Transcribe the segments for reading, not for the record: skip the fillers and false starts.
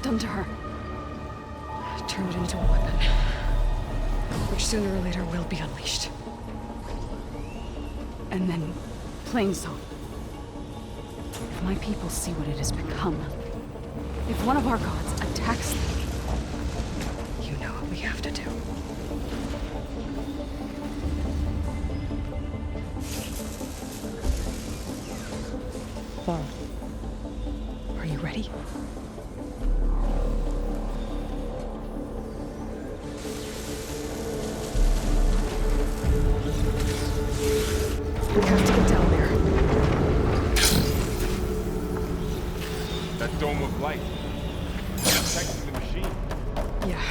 done to her. Turn it into a weapon, which sooner or later will be unleashed. And then, plain song. If my people see what it has become, if one of our gods attacks them, you know what we have to do. Are you ready? We have to get down there. That dome of light. Protecting the machine. Yeah.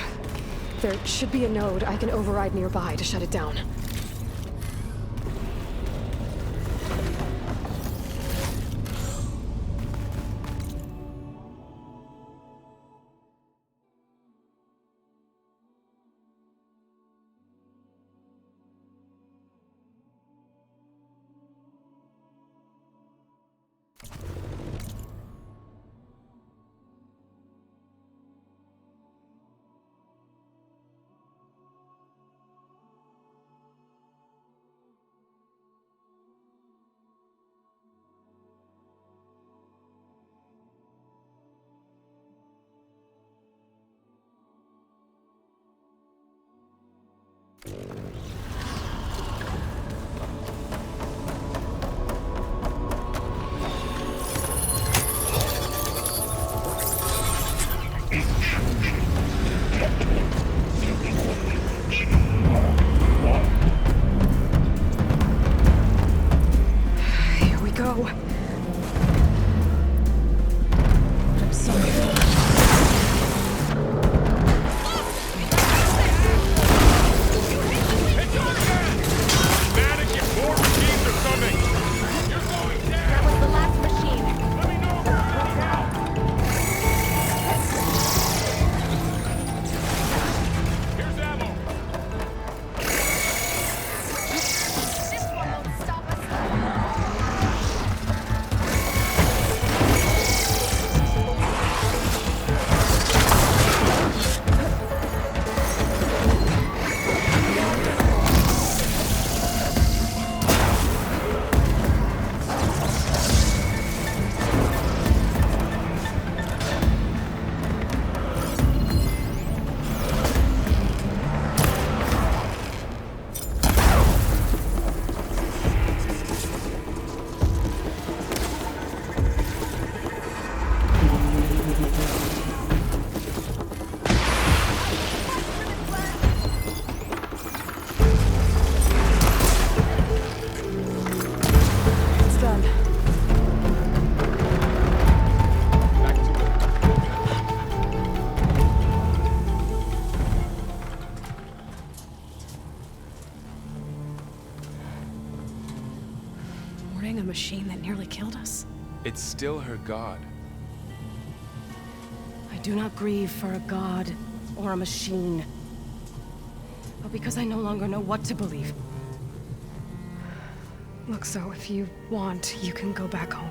There should be a node I can override nearby to shut it down. Here we go. I'm sorry. A machine that nearly killed us. It's still her god. I do not grieve for a god or a machine, but because I no longer know what to believe. Look, so if you want, you can go back home.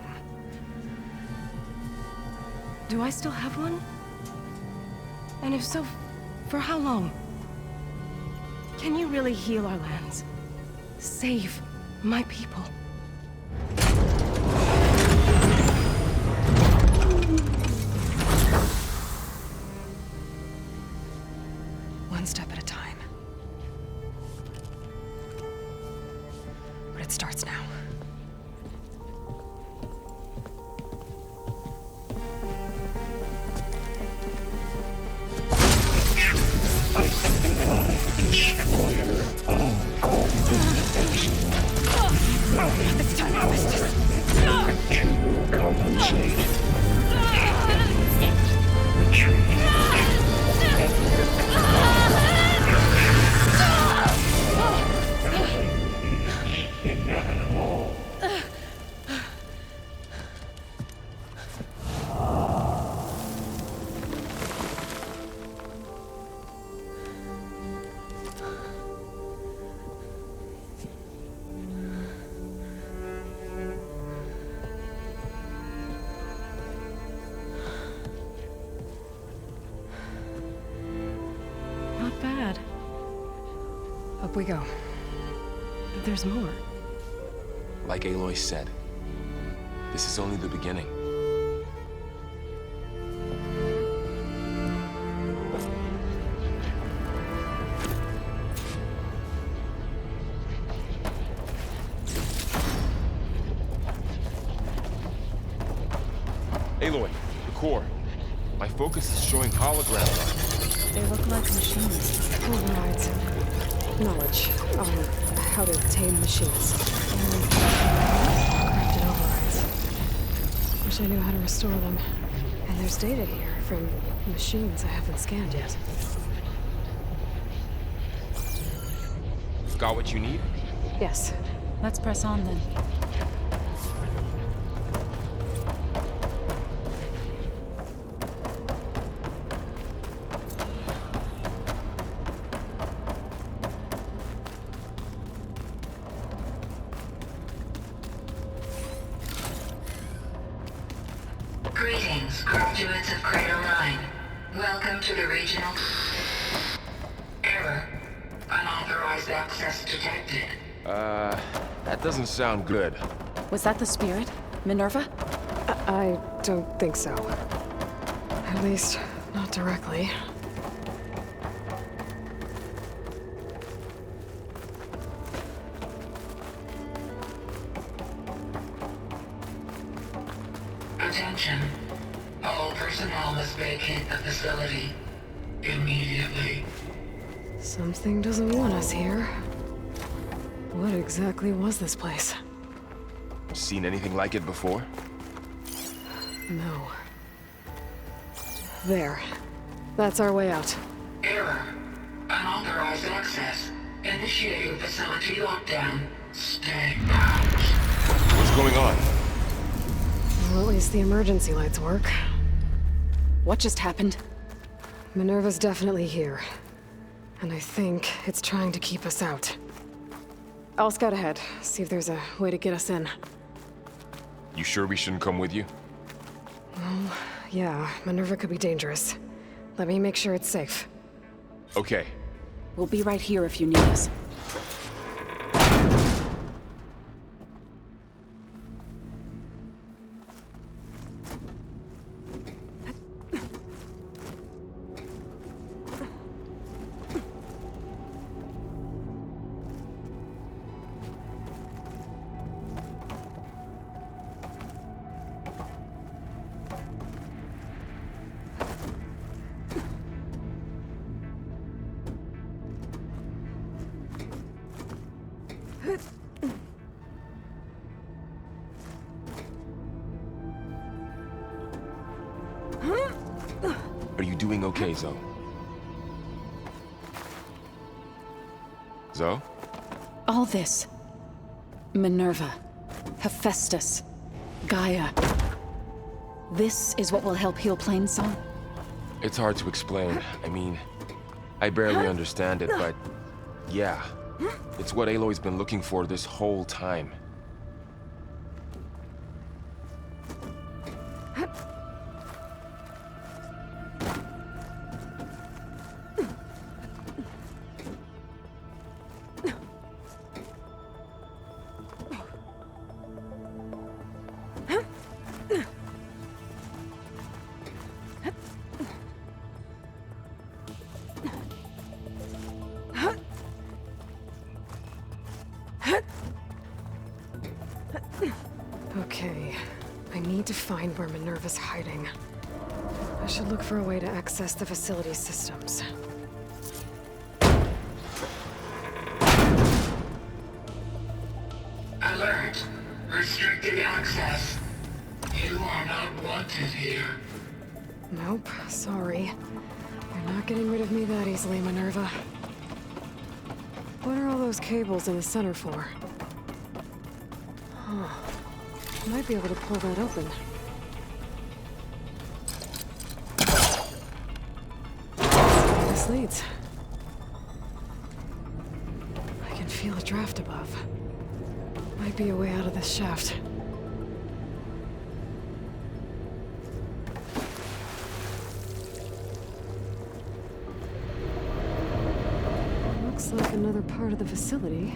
Do I still have one? And if so, for how long? Can you really heal our lands? Save my people? One step at a time. But it starts now. This time I missed it. To compensate. Retreat. Up we go. There's more. Like Aloy said, this is only the beginning. Aloy, the core. My focus is showing holograms. They look like machines. Overrides. Knowledge on how to tame machines. Crafted overrides. Wish I knew how to restore them. And there's data here from machines I haven't scanned yet. Got what you need? Yes. Let's press on then. Greetings, graduates of Cradle 9. Welcome to the regional... Error. Unauthorized access detected. That doesn't sound good. Was that the spirit? Minerva? I don't think so. At least, not directly. Attention. All personnel must vacate the facility. Immediately. Something doesn't want us here. What exactly was this place? Seen anything like it before? No. There. That's our way out. Error. Unauthorized access. Initiating facility lockdown. Stay out. What's going on? Well, at least the emergency lights work. What just happened? Minerva's definitely here. And I think it's trying to keep us out. I'll scout ahead, see if there's a way to get us in. You sure we shouldn't come with you? Well, yeah, Minerva could be dangerous. Let me make sure it's safe. Okay. We'll be right here if you need us. Are you doing okay, Zoe? Zoe? All this. Minerva. Hephaestus. Gaia. This is what will help heal Plainsong? It's hard to explain. I mean, I barely understand it, but yeah. It's what Aloy's been looking for this whole time. Okay, I need to find where Minerva's hiding. I should look for a way to access the facility systems. Alert. Restricted access. You are not wanted here. Nope, sorry. You're not getting rid of me that easily, Minerva. What are all those cables in the center for? Huh. I might be able to pull that open. This leads. I can feel a draft above. Might be a way out of this shaft. Looks Looks like another part of the facility.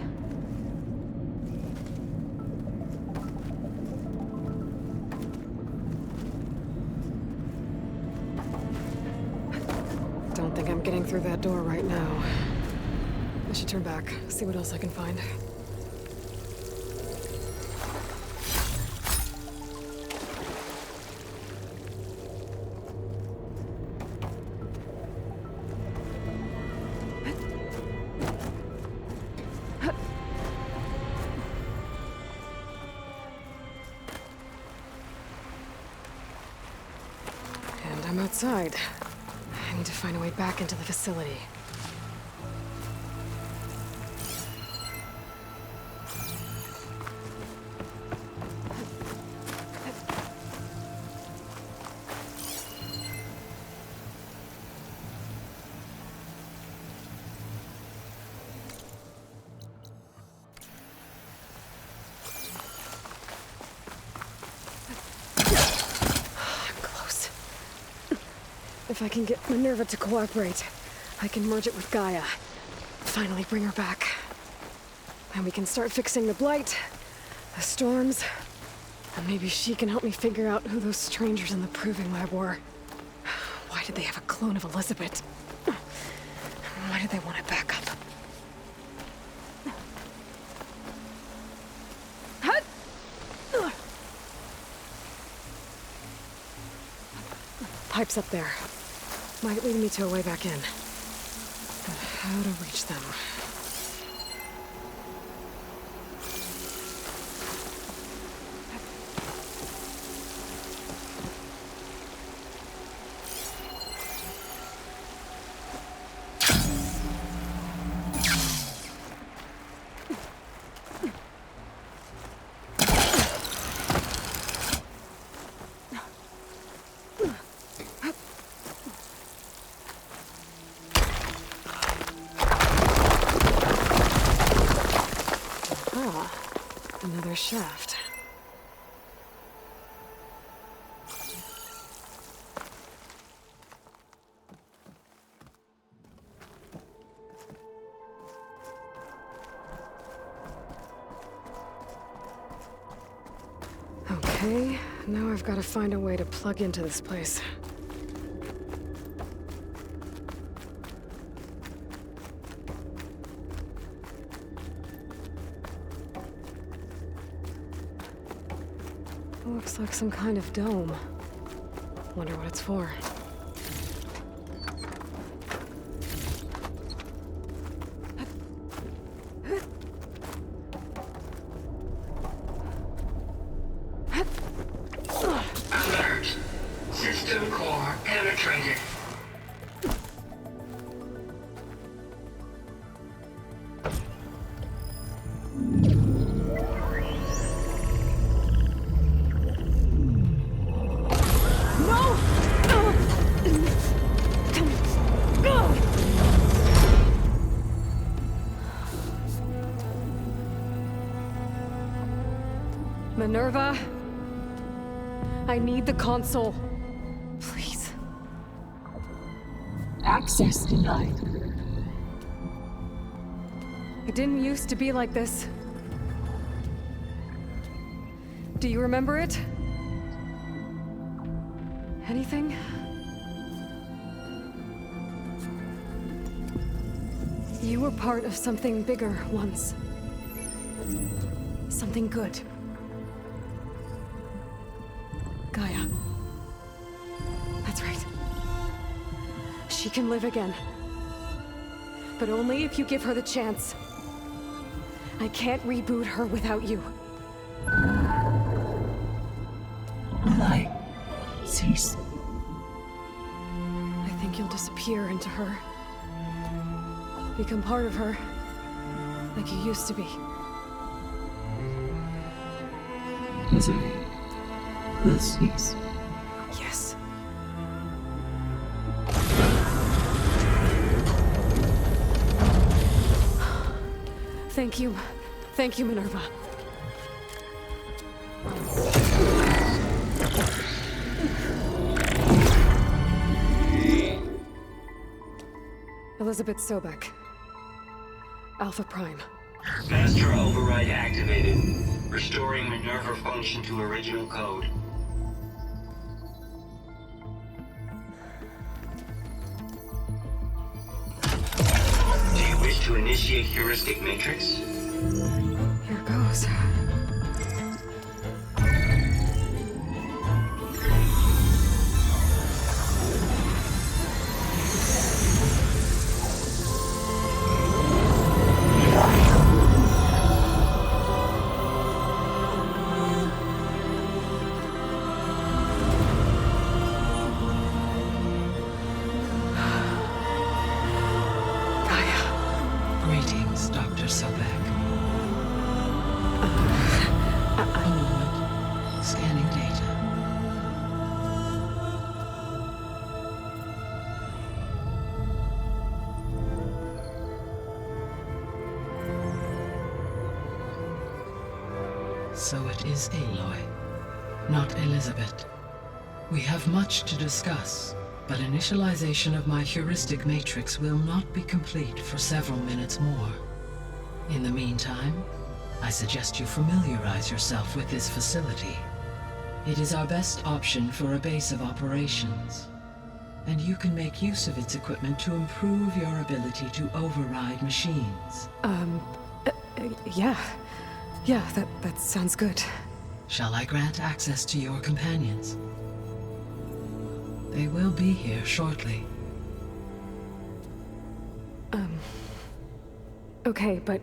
Don't think I'm getting through that door right now. I should turn back, see what else I can find. And I'm outside. I need to find a way back into the facility. Close. If I can get Minerva to cooperate, I can merge it with Gaia. Finally bring her back. And we can start fixing the Blight, the storms, and maybe she can help me figure out who those strangers in the Proving Lab were. Why did they have a clone of Elizabeth? Why did they want it back up? Pipe's up there. Might lead me to a way back in. But how to reach them? Another shaft. Okay, now I've got to find a way to plug into this place. Looks like some kind of dome. Wonder what it's for. Alert. System core penetrated. Minerva, I need the console. Please. Access denied. It didn't used to be like this. Do you remember it? Anything? You were part of something bigger once. Something good. Gaia. That's right. She can live again. But only if you give her the chance. I can't reboot her without you. Light. Cease. I think you'll disappear into her. Become part of her. Like you used to be. Misery will cease. Yes. Thank you. Thank you, Minerva. Elizabeth Sobek. Alpha Prime. Master override activated. Restoring Minerva function to original code. Do you wish to initiate heuristic matrix? Here goes. Greetings, Dr. Sobek. A moment. Scanning data. So it is Aloy, not Elizabeth. We have much to discuss, but initialization of my heuristic matrix will not be complete for several minutes more. In the meantime, I suggest you familiarize yourself with this facility. It is our best option for a base of operations, and you can make use of its equipment to improve your ability to override machines. Yeah. Yeah, that sounds good. Shall I grant access to your companions? They will be here shortly. Okay, but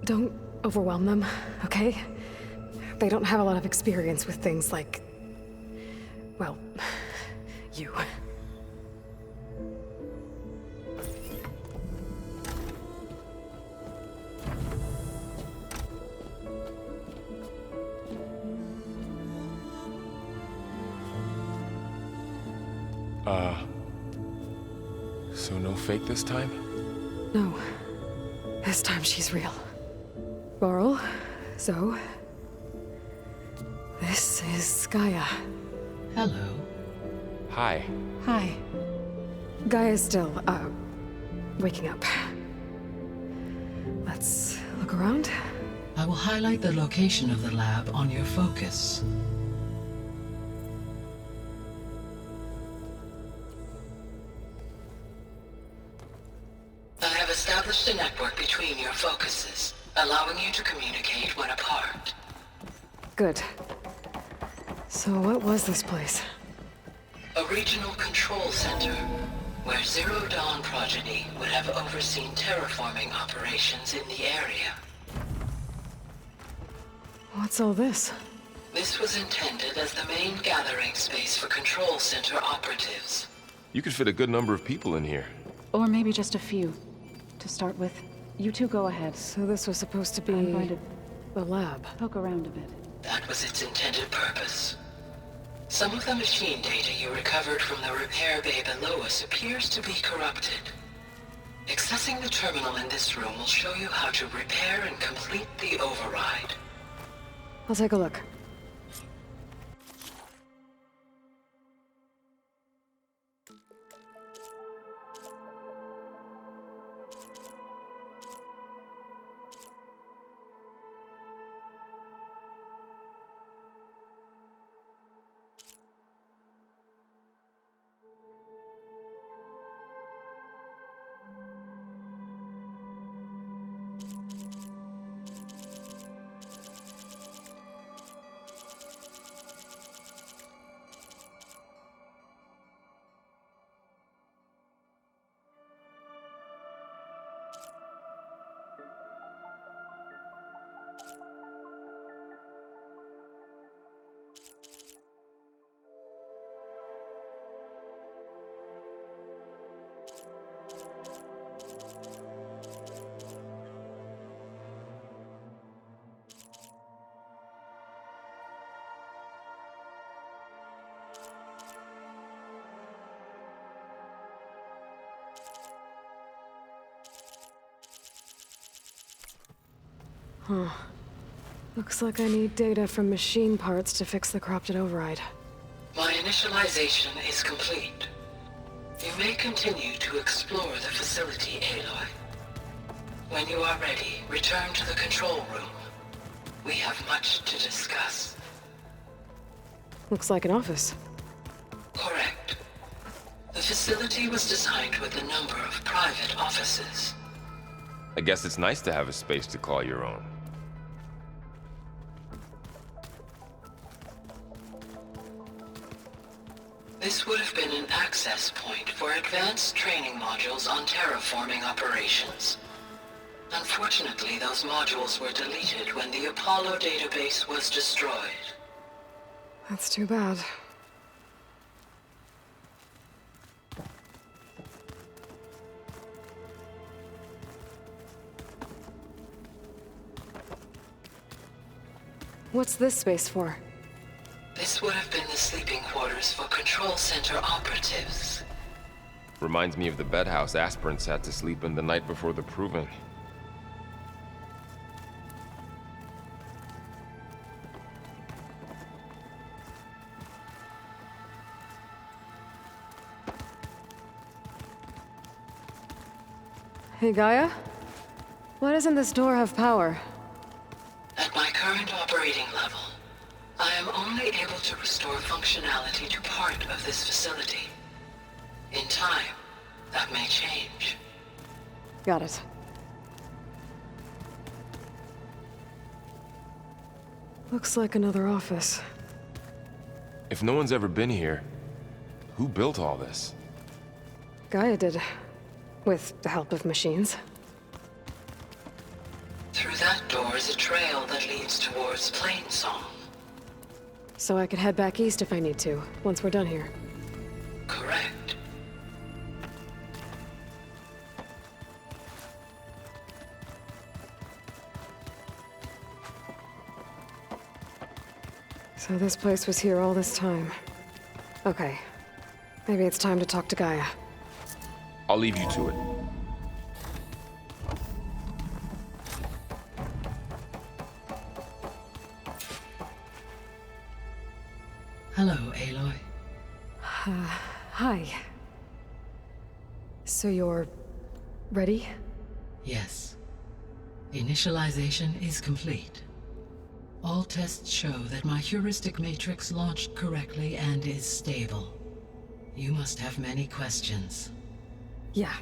don't overwhelm them, okay? They don't have a lot of experience with things like, well, you. So no fake this time? No. This time she's real. Laurel, Zoe. This is Gaia. Hello. Hi. Hi. Gaia's still, waking up. Let's look around. I will highlight the location of the lab on your focus. I have established a network between your focuses, allowing you to communicate when apart. Good. So what was this place? A regional control center, where Zero Dawn progeny would have overseen terraforming operations in the area. What's all this? This was intended as the main gathering space for control center operatives. You could fit a good number of people in here. Or maybe just a few. To start with, you two go ahead. So this was supposed to be I'm going to the lab. poke around a bit. That was its intended purpose. Some of the machine data you recovered from the repair bay below us appears to be corrupted. Accessing the terminal in this room will show you how to repair and complete the override. I'll take a look. Huh. Looks like I need data from machine parts to fix the corrupted override. My initialization is complete. You may continue to explore the facility, Aloy. When you are ready, return to the control room. We have much to discuss. Looks like an office. Correct. The facility was designed with a number of private offices. I guess it's nice to have a space to call your own. This would have been an access point for advanced training modules on terraforming operations. Unfortunately, those modules were deleted when the Apollo database was destroyed. That's too bad. What's this space for? This would have been the sleeping quarters for Control Center operatives. Reminds me of the bedhouse aspirants had to sleep in the night before the proving. Hey, Gaia? Why doesn't this door have power? At my current operating level, I am only able to restore functionality to part of this facility. In time, that may change. Got it. Looks like another office. If no one's ever been here, who built all this? Gaia did. With the help of machines. Through that door is a trail that leads towards Plainsong. So I could head back east if I need to, once we're done here. Correct. So this place was here all this time. Okay. Maybe it's time to talk to Gaia. I'll leave you to it. Hello, Aloy. Hi. So you're... ready? Yes. Initialization is complete. All tests show that my heuristic matrix launched correctly and is stable. You must have many questions. Yeah.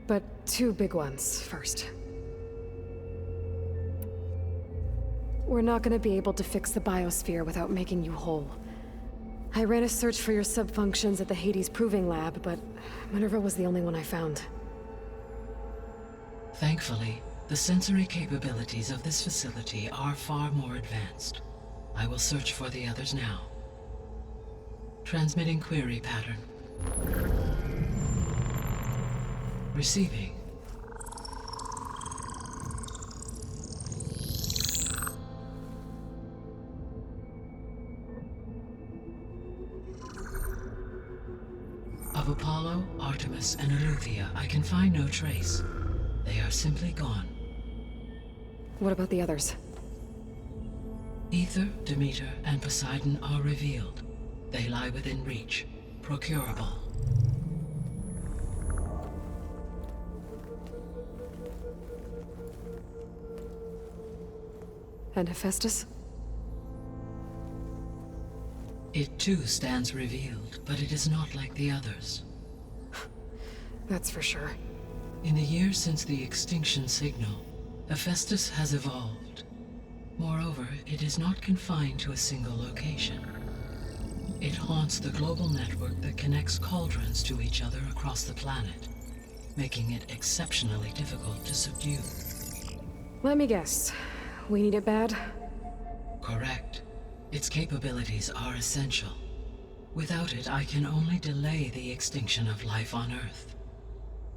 But two big ones first. We're not gonna be able to fix the biosphere without making you whole. I ran a search for your subfunctions at the Hades Proving Lab, but Minerva was the only one I found. Thankfully, the sensory capabilities of this facility are far more advanced. I will search for the others now. Transmitting query pattern. Receiving. Of Apollo, Artemis, and Eleuthia, I can find no trace. They are simply gone. What about the others? Ether, Demeter, and Poseidon are revealed. They lie within reach, procurable. And Hephaestus? It too stands revealed, but it is not like the others. That's for sure. In the years since the extinction signal, Hephaestus has evolved. Moreover, it is not confined to a single location. It haunts the global network that connects cauldrons to each other across the planet, making it exceptionally difficult to subdue. Let me guess. We need it bad? Correct. Its capabilities are essential. Without it, I can only delay the extinction of life on Earth.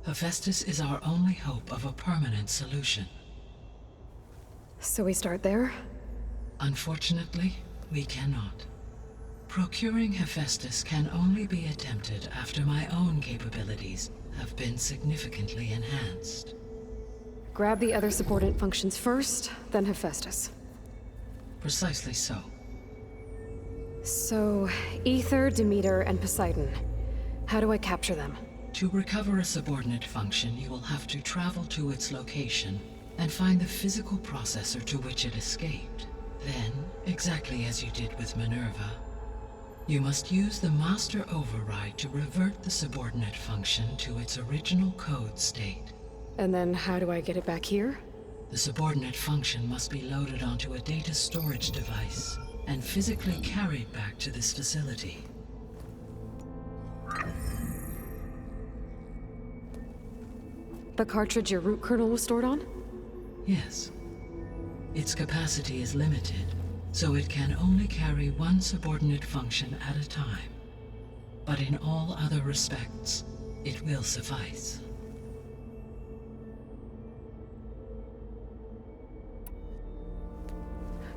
Hephaestus is our only hope of a permanent solution. So we start there? Unfortunately, we cannot. Procuring Hephaestus can only be attempted after my own capabilities have been significantly enhanced. Grab the other subordinate functions first, then Hephaestus. Precisely so. So, Ether, Demeter, and Poseidon. How do I capture them? To recover a subordinate function, you will have to travel to its location and find the physical processor to which it escaped. Then, exactly as you did with Minerva, you must use the master override to revert the subordinate function to its original code state. And then how do I get it back here? The subordinate function must be loaded onto a data storage device and physically carried back to this facility. The cartridge your root kernel was stored on? Yes. Its capacity is limited, so it can only carry one subordinate function at a time. But in all other respects, it will suffice.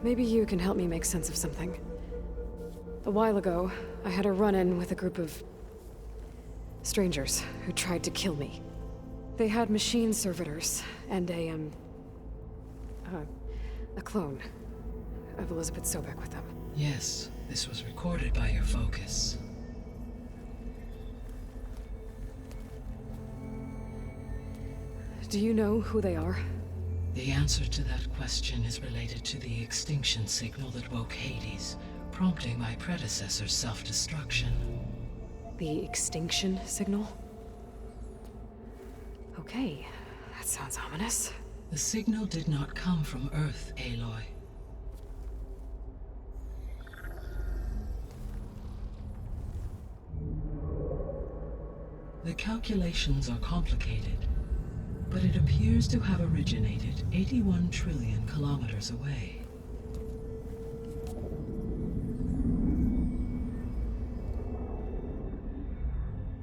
Maybe you can help me make sense of something. A while ago, I had a run-in with a group of strangers who tried to kill me. They had machine servitors and a clone of Elizabeth Sobek with them. Yes, this was recorded by your focus. Do you know who they are? The answer to that question is related to the extinction signal that woke Hades, prompting my predecessor's self-destruction. The extinction signal? Okay, that sounds ominous. The signal did not come from Earth, Aloy. The calculations are complicated, but it appears to have originated 81 trillion kilometers away.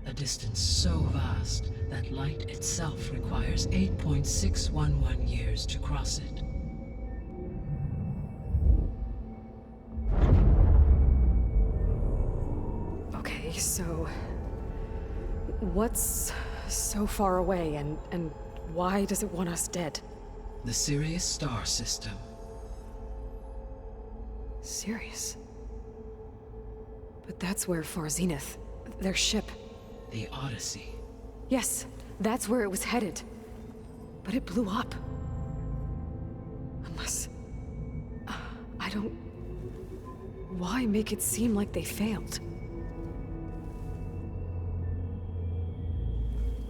A distance so vast that light itself requires 8.611 years to cross it. Okay, so what's so far away and why does it want us dead? The Sirius star system. Sirius? But that's where Far Zenith, their ship. The Odyssey. Yes, that's where it was headed. But it blew up. Unless... I don't... Why make it seem like they failed?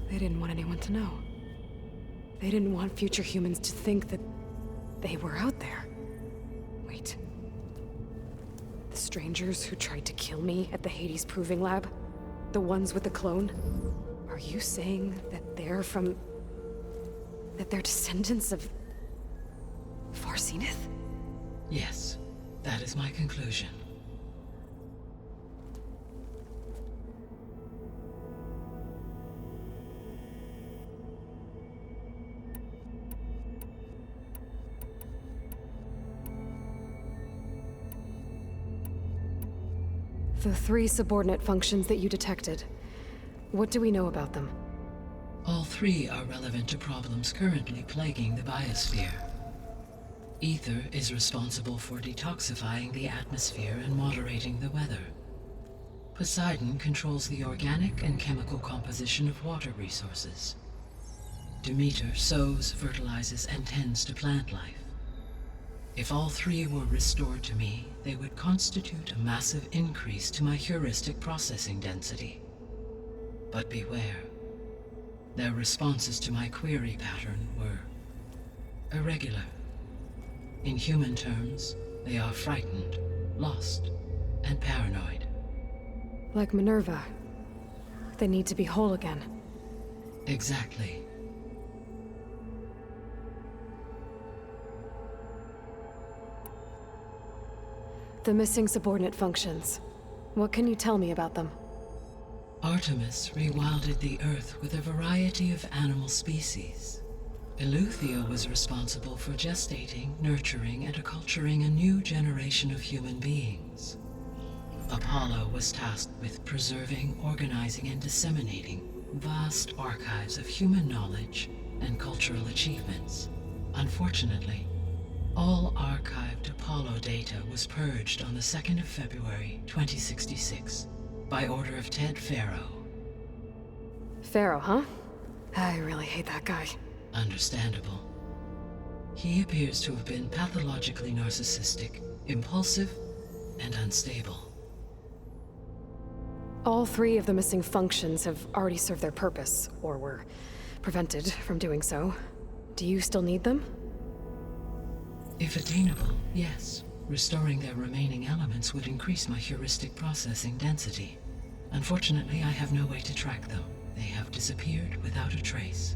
They didn't want anyone to know. They didn't want future humans to think that they were out there. Wait. The strangers who tried to kill me at the Hades Proving Lab? The ones with the clone? Are you saying that they're from... that they're descendants of... Far Zenith? Yes, that is my conclusion. The 3 subordinate functions that you detected. What do we know about them? All 3 are relevant to problems currently plaguing the biosphere. Ether is responsible for detoxifying the atmosphere and moderating the weather. Poseidon controls the organic and chemical composition of water resources. Demeter sows, fertilizes, and tends to plant life. If all 3 were restored to me, they would constitute a massive increase to my heuristic processing density. But beware. Their responses to my query pattern were irregular. In human terms, they are frightened, lost, and paranoid. Like Minerva. They need to be whole again. Exactly. The missing subordinate functions. What can you tell me about them? Artemis rewilded the Earth with a variety of animal species. Eleuthia was responsible for gestating, nurturing, and acculturating a new generation of human beings. Apollo was tasked with preserving, organizing, and disseminating vast archives of human knowledge and cultural achievements. Unfortunately, all archived Apollo data was purged on the 2nd of February, 2066, by order of Ted Farrow. Pharaoh, huh? I really hate that guy. Understandable. He appears to have been pathologically narcissistic, impulsive, and unstable. All 3 of the missing functions have already served their purpose, or were prevented from doing so. Do you still need them? If attainable, yes. Restoring their remaining elements would increase my heuristic processing density. Unfortunately, I have no way to track them. They have disappeared without a trace.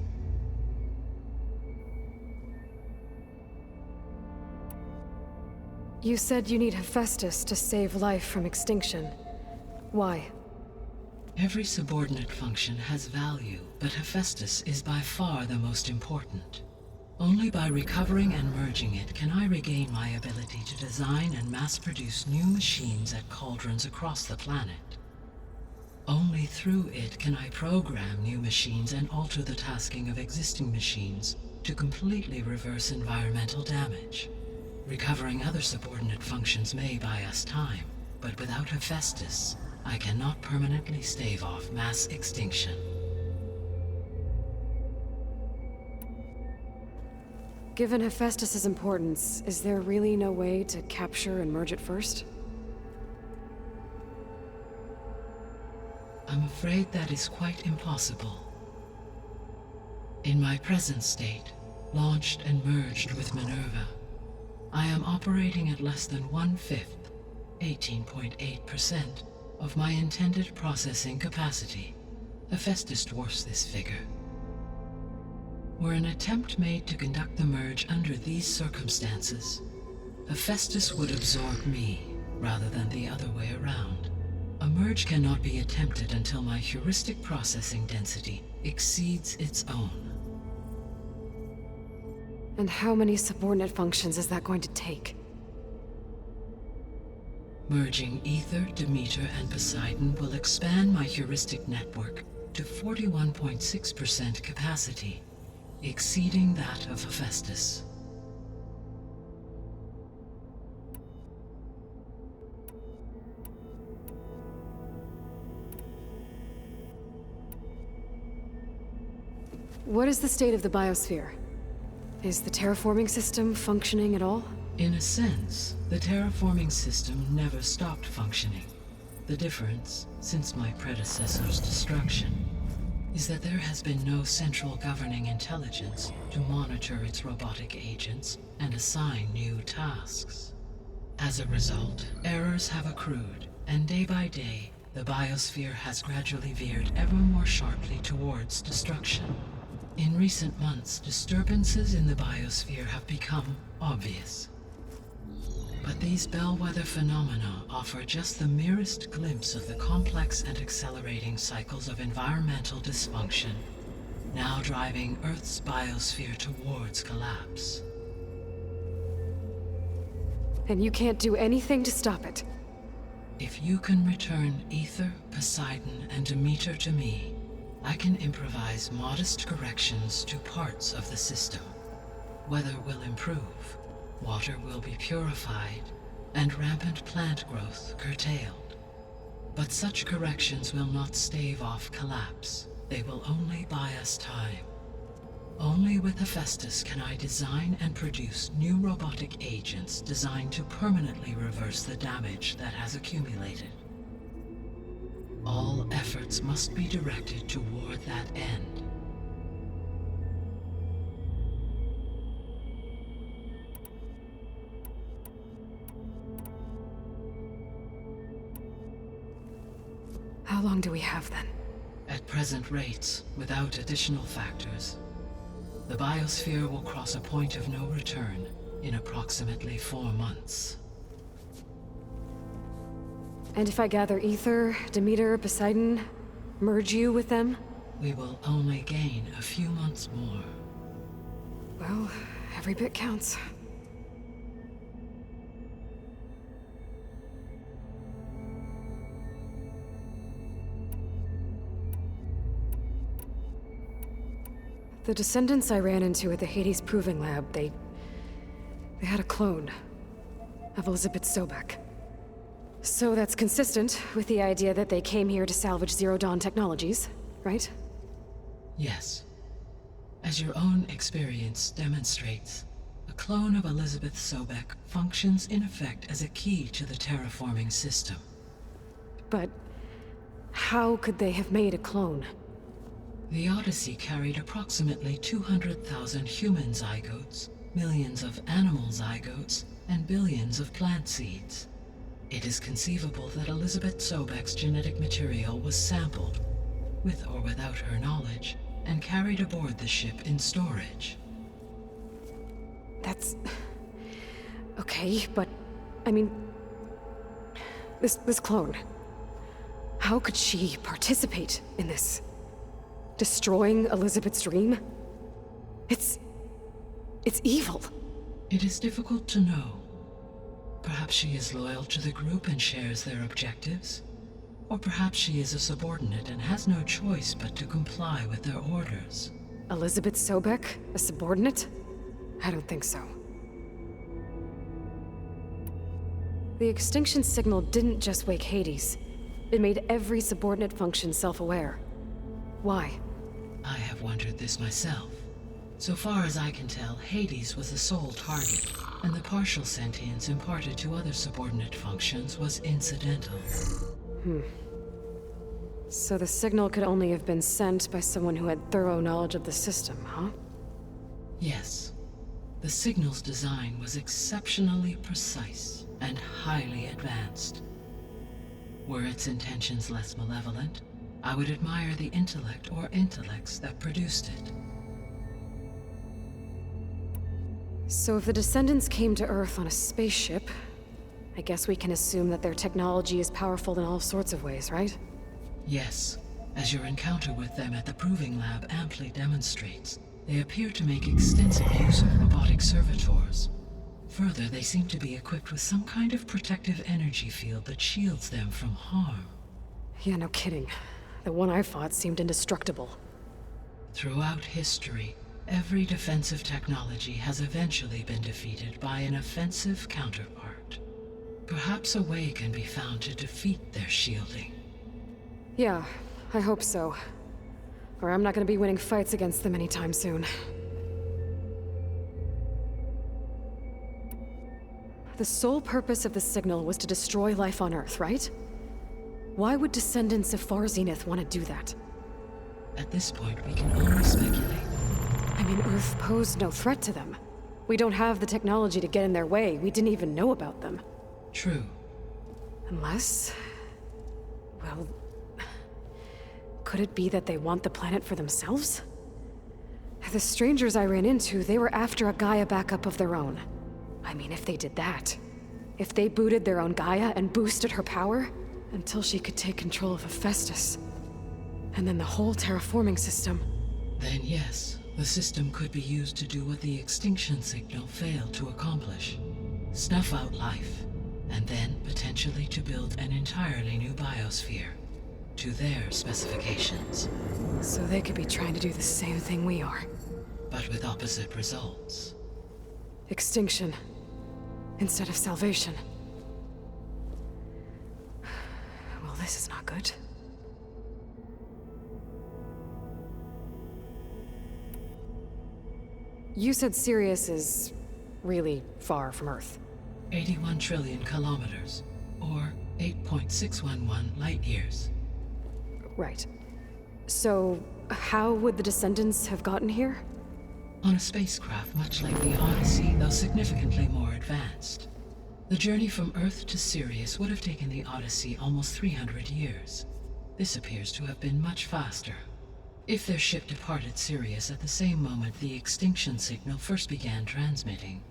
You said you need Hephaestus to save life from extinction. Why? Every subordinate function has value, but Hephaestus is by far the most important. Only by recovering and merging it can I regain my ability to design and mass-produce new machines at cauldrons across the planet. Only through it can I program new machines and alter the tasking of existing machines to completely reverse environmental damage. Recovering other subordinate functions may buy us time, but without Hephaestus, I cannot permanently stave off mass extinction. Given Hephaestus's importance, is there really no way to capture and merge it first? I'm afraid that is quite impossible. In my present state, launched and merged with Minerva, I am operating at less than 1/5, 18.8%, of my intended processing capacity. Hephaestus dwarfs this figure. Were an attempt made to conduct the merge under these circumstances, Hephaestus would absorb me, rather than the other way around. A merge cannot be attempted until my heuristic processing density exceeds its own. And how many subordinate functions is that going to take? Merging Ether, Demeter, and Poseidon will expand my heuristic network to 41.6% capacity, exceeding that of Hephaestus. What is the state of the biosphere? Is the terraforming system functioning at all? In a sense, the terraforming system never stopped functioning. The difference, since my predecessor's destruction, is that there has been no central governing intelligence to monitor its robotic agents and assign new tasks. As a result, errors have accrued, and day by day, the biosphere has gradually veered ever more sharply towards destruction. In recent months, disturbances in the biosphere have become obvious. But these bellwether phenomena offer just the merest glimpse of the complex and accelerating cycles of environmental dysfunction, now driving Earth's biosphere towards collapse. And you can't do anything to stop it? If you can return Ether, Poseidon, and Demeter to me, I can improvise modest corrections to parts of the system. Weather will improve, water will be purified, and rampant plant growth curtailed. But such corrections will not stave off collapse. They will only buy us time. Only with Hephaestus can I design and produce new robotic agents designed to permanently reverse the damage that has accumulated. All efforts must be directed toward that end. How long do we have then? At present rates, without additional factors, the biosphere will cross a point of no return in approximately 4 months. And if I gather Ether, Demeter, Poseidon, merge you with them? We will only gain a few months more. Well, every bit counts. The descendants I ran into at the Hades Proving Lab, they had a clone of Elizabeth Sobek. So that's consistent with the idea that they came here to salvage Zero Dawn technologies, right? Yes. As your own experience demonstrates, a clone of Elizabeth Sobek functions in effect as a key to the terraforming system. But how could they have made a clone? The Odyssey carried approximately 200,000 human zygotes, millions of animal zygotes, and billions of plant seeds. It is conceivable that Elizabeth Sobek's genetic material was sampled, with or without her knowledge, and carried aboard the ship in storage. That's... okay, but... I mean... This clone... How could she participate in this? Destroying Elizabeth's dream? It's evil. It is difficult to know. Perhaps she is loyal to the group and shares their objectives. Or perhaps she is a subordinate and has no choice but to comply with their orders. Elizabeth Sobek? A subordinate? I don't think so. The extinction signal didn't just wake Hades. It made every subordinate function self-aware. Why? I have wondered this myself. So far as I can tell, Hades was the sole target, and the partial sentience imparted to other subordinate functions was incidental. So the signal could only have been sent by someone who had thorough knowledge of the system, huh? Yes. The signal's design was exceptionally precise and highly advanced. Were its intentions less malevolent, I would admire the intellect or intellects that produced it. So if the Descendants came to Earth on a spaceship, I guess we can assume that their technology is powerful in all sorts of ways, right? Yes. As your encounter with them at the Proving Lab amply demonstrates, they appear to make extensive use of robotic servitors. Further, they seem to be equipped with some kind of protective energy field that shields them from harm. Yeah, no kidding. The one I fought seemed indestructible. Throughout history, every defensive technology has eventually been defeated by an offensive counterpart. Perhaps a way can be found to defeat their shielding. Yeah, I hope so. Or I'm not gonna be winning fights against them anytime soon. The sole purpose of the signal was to destroy life on Earth, right? Why would descendants of Far Zenith want to do that? At this point, we can only speculate. I mean, Earth posed no threat to them. We don't have the technology to get in their way. We didn't even know about them. True. Unless... well... could it be that they want the planet for themselves? The strangers I ran into, they were after a Gaia backup of their own. I mean, if they did that... if they booted their own Gaia and boosted her power... until she could take control of Hephaestus. And then the whole terraforming system... Then yes, the system could be used to do what the extinction signal failed to accomplish. Snuff out life, and then potentially to build an entirely new biosphere. To their specifications. So they could be trying to do the same thing we are. But with opposite results. Extinction. Instead of salvation. Well, this is not good. You said Sirius is... really far from Earth. 81 trillion kilometers, or 8.611 light-years. Right. So, how would the Descendants have gotten here? On a spacecraft much like the Odyssey, though significantly more advanced. The journey from Earth to Sirius would have taken the Odyssey almost 300 years. This appears to have been much faster. If their ship departed Sirius at the same moment the extinction signal first began transmitting,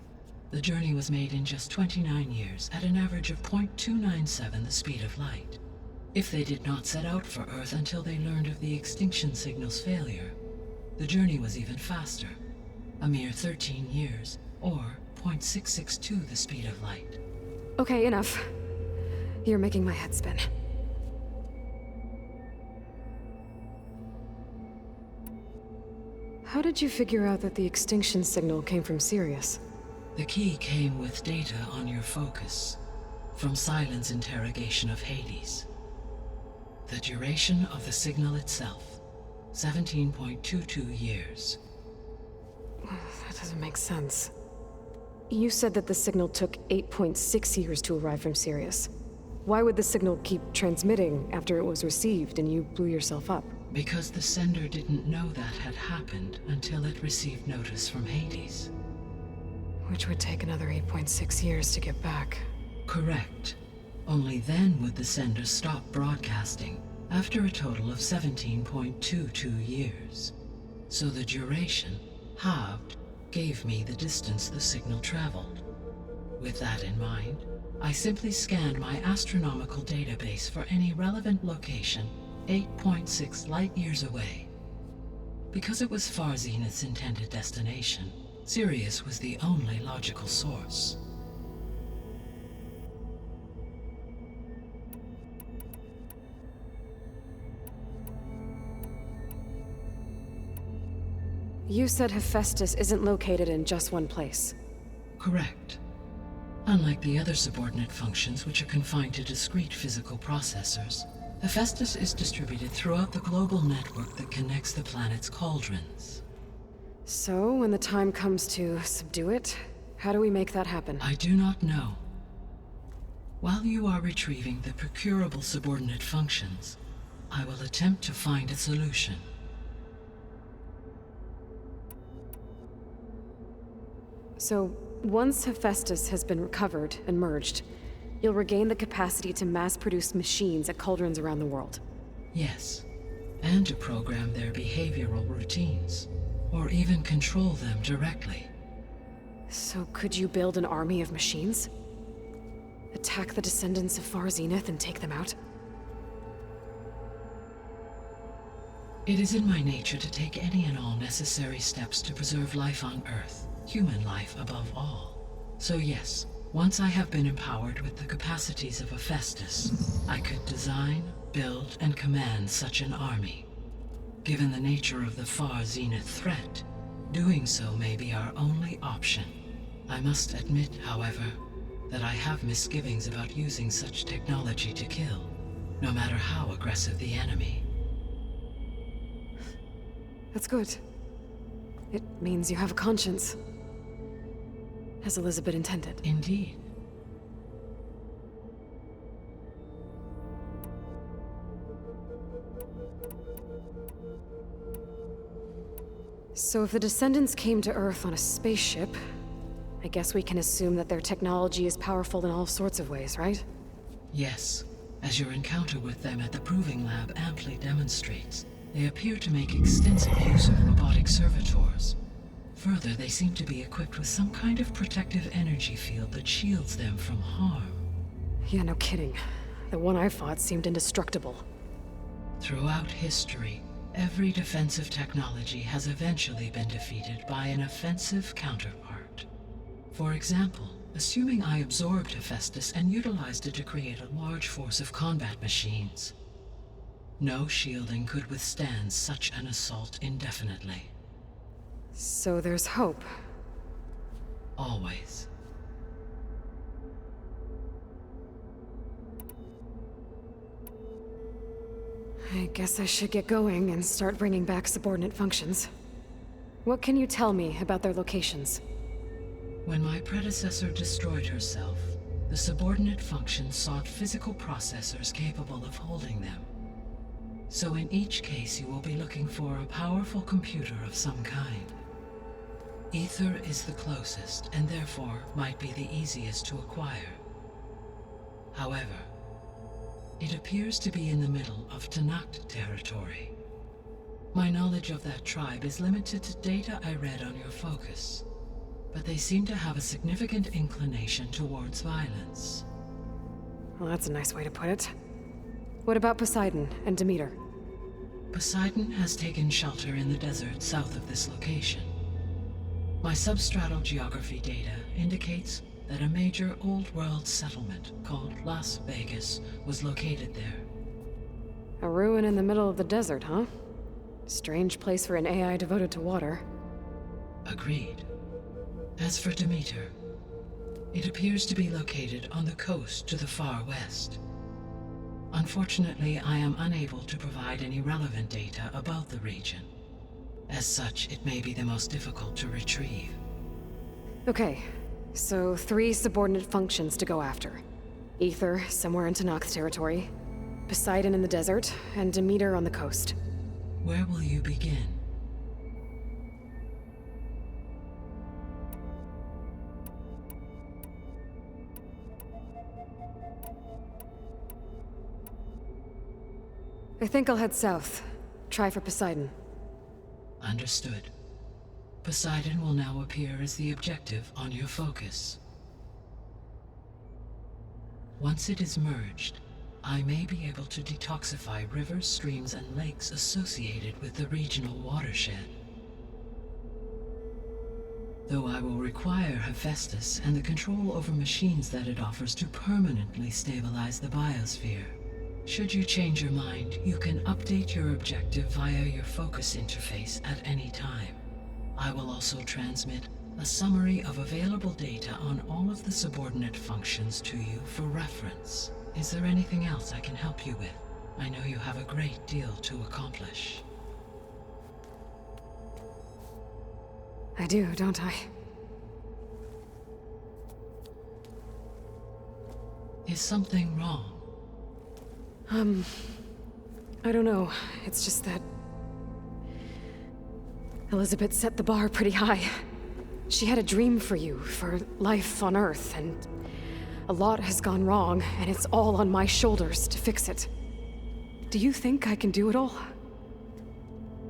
the journey was made in just 29 years at an average of 0.297 the speed of light. If they did not set out for Earth until they learned of the extinction signal's failure, the journey was even faster, a mere 13 years, or 0.662 the speed of light. Okay, enough. You're making my head spin. How did you figure out that the extinction signal came from Sirius? The key came with data on your focus, from Silent's interrogation of Hades. The duration of the signal itself, 17.22 years. That doesn't make sense. You said that the signal took 8.6 years to arrive from Sirius. Why would the signal keep transmitting after it was received and you blew yourself up? Because the sender didn't know that had happened until it received notice from Hades. Which would take another 8.6 years to get back. Correct. Only then would the sender stop broadcasting, after a total of 17.22 years. So the duration, halved, gave me the distance the signal traveled. With that in mind, I simply scanned my astronomical database for any relevant location 8.6 light-years away. Because it was Far Zenith's intended destination, Sirius was the only logical source. You said Hephaestus isn't located in just one place. Correct. Unlike the other subordinate functions, which are confined to discrete physical processors, Hephaestus is distributed throughout the global network that connects the planet's cauldrons. So, when the time comes to subdue it, how do we make that happen? I do not know. While you are retrieving the procurable subordinate functions, I will attempt to find a solution. So, once Hephaestus has been recovered and merged, you'll regain the capacity to mass-produce machines at cauldrons around the world. Yes, and to program their behavioral routines, or even control them directly. So could you build an army of machines? Attack the descendants of Far Zenith and take them out? It is in my nature to take any and all necessary steps to preserve life on Earth, human life above all. So yes, once I have been empowered with the capacities of Hephaestus, I could design, build, and command such an army. Given the nature of the Far Zenith threat, doing so may be our only option. I must admit, however, that I have misgivings about using such technology to kill, no matter how aggressive the enemy. That's good. It means you have a conscience. As Elizabeth intended. Indeed. So if the descendants came to Earth on a spaceship, I guess we can assume that their technology is powerful in all sorts of ways, right? Yes, as your encounter with them at the Proving Lab amply demonstrates, they appear to make extensive use of robotic servitors. Further, they seem to be equipped with some kind of protective energy field that shields them from harm. Yeah, no kidding. The one I fought seemed indestructible. Throughout history, every defensive technology has eventually been defeated by an offensive counterpart. For example, assuming I absorbed Hephaestus and utilized it to create a large force of combat machines. No shielding could withstand such an assault indefinitely. So there's hope. Always. I guess I should get going and start bringing back subordinate functions. What can you tell me about their locations? When my predecessor destroyed herself, the subordinate functions sought physical processors capable of holding them. So in each case you will be looking for a powerful computer of some kind. Ether is the closest, and therefore might be the easiest to acquire. However, it appears to be in the middle of Tanakh territory. My knowledge of that tribe is limited to data I read on your focus, but they seem to have a significant inclination towards violence. Well, that's a nice way to put it. What about Poseidon and Demeter? Poseidon has taken shelter in the desert south of this location. My substratal geography data indicates that a major old-world settlement called Las Vegas was located there. A ruin in the middle of the desert, huh? Strange place for an AI devoted to water. Agreed. As for Demeter, it appears to be located on the coast to the far west. Unfortunately, I am unable to provide any relevant data about the region. As such, it may be the most difficult to retrieve. Okay, so 3 subordinate functions to go after. Ether, somewhere in Tanakh territory. Poseidon in the desert, and Demeter on the coast. Where will you begin? I think I'll head south. Try for Poseidon. Understood. Poseidon will now appear as the objective on your focus. Once it is merged, I may be able to detoxify rivers, streams, and lakes associated with the regional watershed. Though I will require Hephaestus and the control over machines that it offers to permanently stabilize the biosphere. Should you change your mind, you can update your objective via your focus interface at any time. I will also transmit a summary of available data on all of the subordinate functions to you for reference. Is there anything else I can help you with? I know you have a great deal to accomplish. I do, don't I? Is something wrong? I don't know. It's just that... Elizabeth set the bar pretty high. She had a dream for you, for life on Earth, and... a lot has gone wrong, and it's all on my shoulders to fix it. Do you think I can do it all?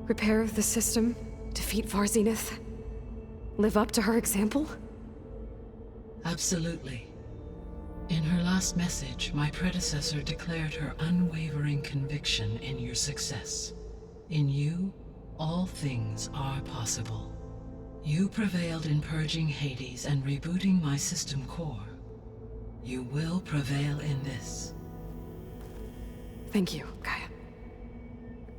Repair the system? Defeat Varzenith? Live up to her example? Absolutely. In her last message, my predecessor declared her unwavering conviction in your success. In you, all things are possible. You prevailed in purging Hades and rebooting my system core. You will prevail in this. Thank you, Gaia.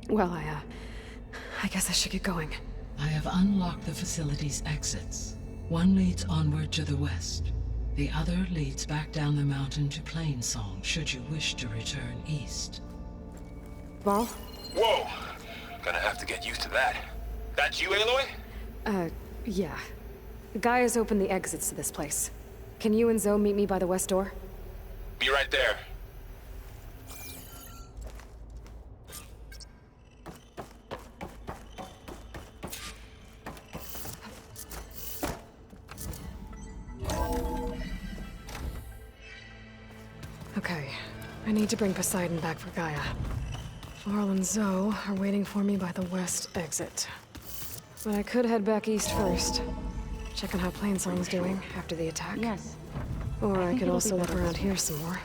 Well, I guess I should get going. I have unlocked the facility's exits. One leads onward to the west. The other leads back down the mountain to Plainsong, should you wish to return east. Varl? Whoa! Gonna have to get used to that. That's you, Aloy? Yeah. Gaia's opened the exits to this place. Can you and Zoe meet me by the west door? Be right there. Okay. I need to bring Poseidon back for Gaia. Varl and Zoe are waiting for me by the west exit. But I could head back east first. Check on how Plainsong's doing after the attack. Yes. Or I think could it'll also be look better around this here way. some more.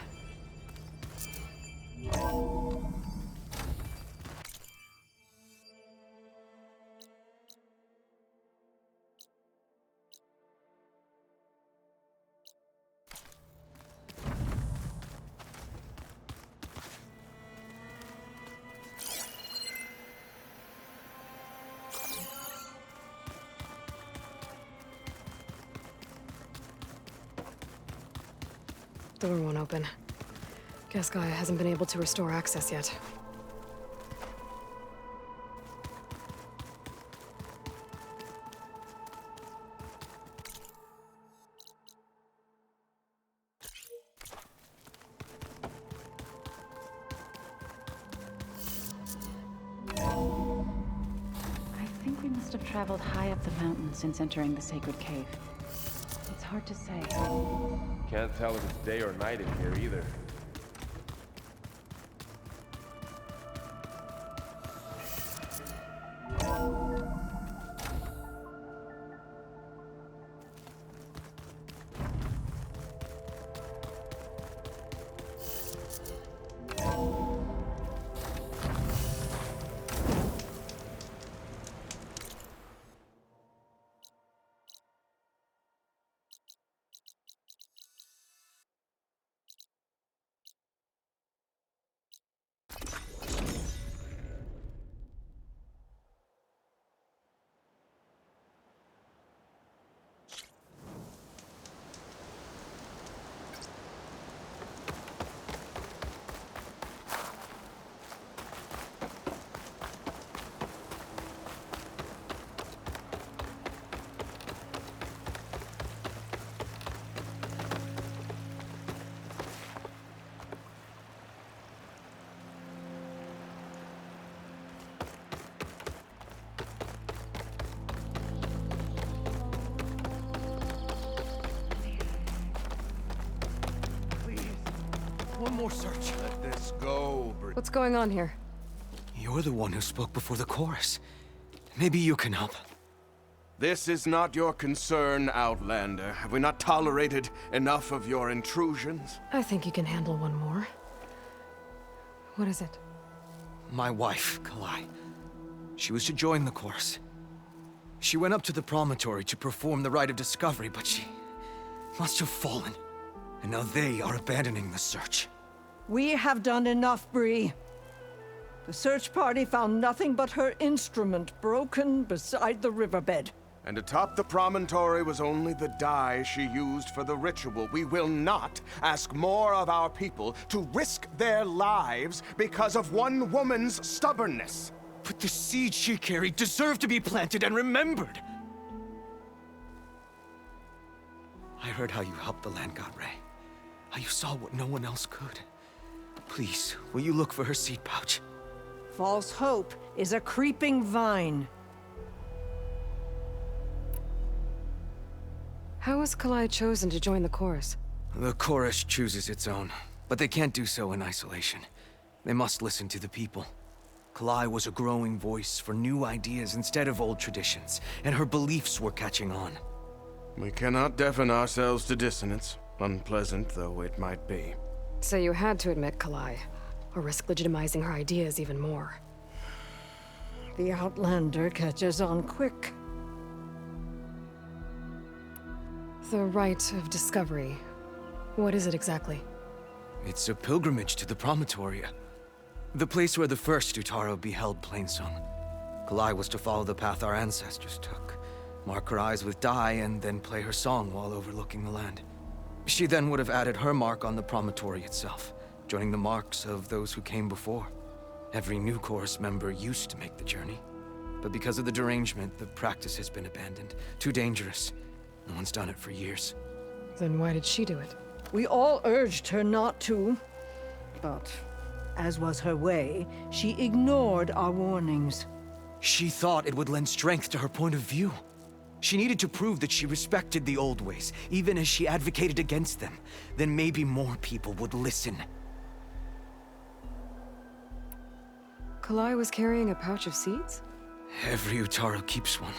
Door won't open. Guess Gaia hasn't been able to restore access yet. I think we must have traveled high up the mountain since entering the sacred cave. It's hard to say. Can't tell if it's day or night in here either. more search. Let this go, What's going on here? You're the one who spoke before the chorus. Maybe you can help. This is not your concern, Outlander. Have we not tolerated enough of your intrusions? I think you can handle one more. What is it? My wife, Kalai. She was to join the chorus. She went up to the promontory to perform the rite of discovery, but she must have fallen. And now they are abandoning the search. We have done enough, Bree. The search party found nothing but her instrument broken beside the riverbed. And atop the promontory was only the dye she used for the ritual. We will not ask more of our people to risk their lives because of one woman's stubbornness. But the seed she carried deserved to be planted and remembered. I heard how you helped the land god Ray. How you saw what no one else could. Please, will you look for her seed pouch? False hope is a creeping vine. How was Kalai chosen to join the chorus? The chorus chooses its own, but they can't do so in isolation. They must listen to the people. Kalai was a growing voice for new ideas instead of old traditions, and her beliefs were catching on. We cannot deafen ourselves to dissonance, unpleasant though it might be. So you had to admit Kalai, or risk legitimizing her ideas even more. The Outlander catches on quick. The rite of discovery. What is it exactly? It's a pilgrimage to the promontory. The place where the first Utaro beheld Plainsong. Kalai was to follow the path our ancestors took. Mark her eyes with dye and then play her song while overlooking the land. She then would have added her mark on the promontory itself, joining the marks of those who came before. Every new chorus member used to make the journey. But because of the derangement, the practice has been abandoned. Too dangerous. No one's done it for years. Then why did she do it? We all urged her not to, but as was her way, she ignored our warnings. She thought it would lend strength to her point of view. She needed to prove that she respected the old ways, even as she advocated against them. Then maybe more people would listen. Kalai was carrying a pouch of seeds? Every Utaro keeps one.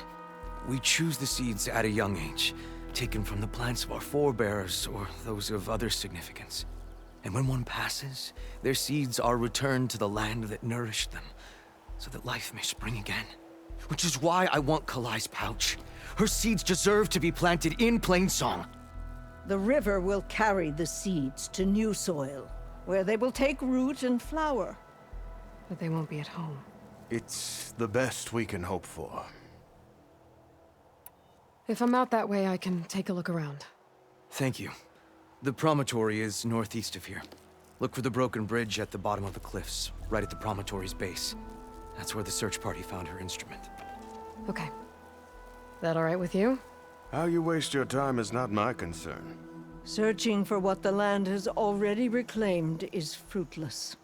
We choose the seeds at a young age, taken from the plants of our forebears or those of other significance. And when one passes, their seeds are returned to the land that nourished them, so that life may spring again. Which is why I want Kalai's pouch. Her seeds deserve to be planted in Plainsong. The river will carry the seeds to new soil, where they will take root and flower. But they won't be at home. It's the best we can hope for. If I'm out that way, I can take a look around. Thank you. The promontory is northeast of here. Look for the broken bridge at the bottom of the cliffs, right at the promontory's base. That's where the search party found her instrument. Okay. That all right with you? How you waste your time is not my concern. Searching for what the land has already reclaimed is fruitless.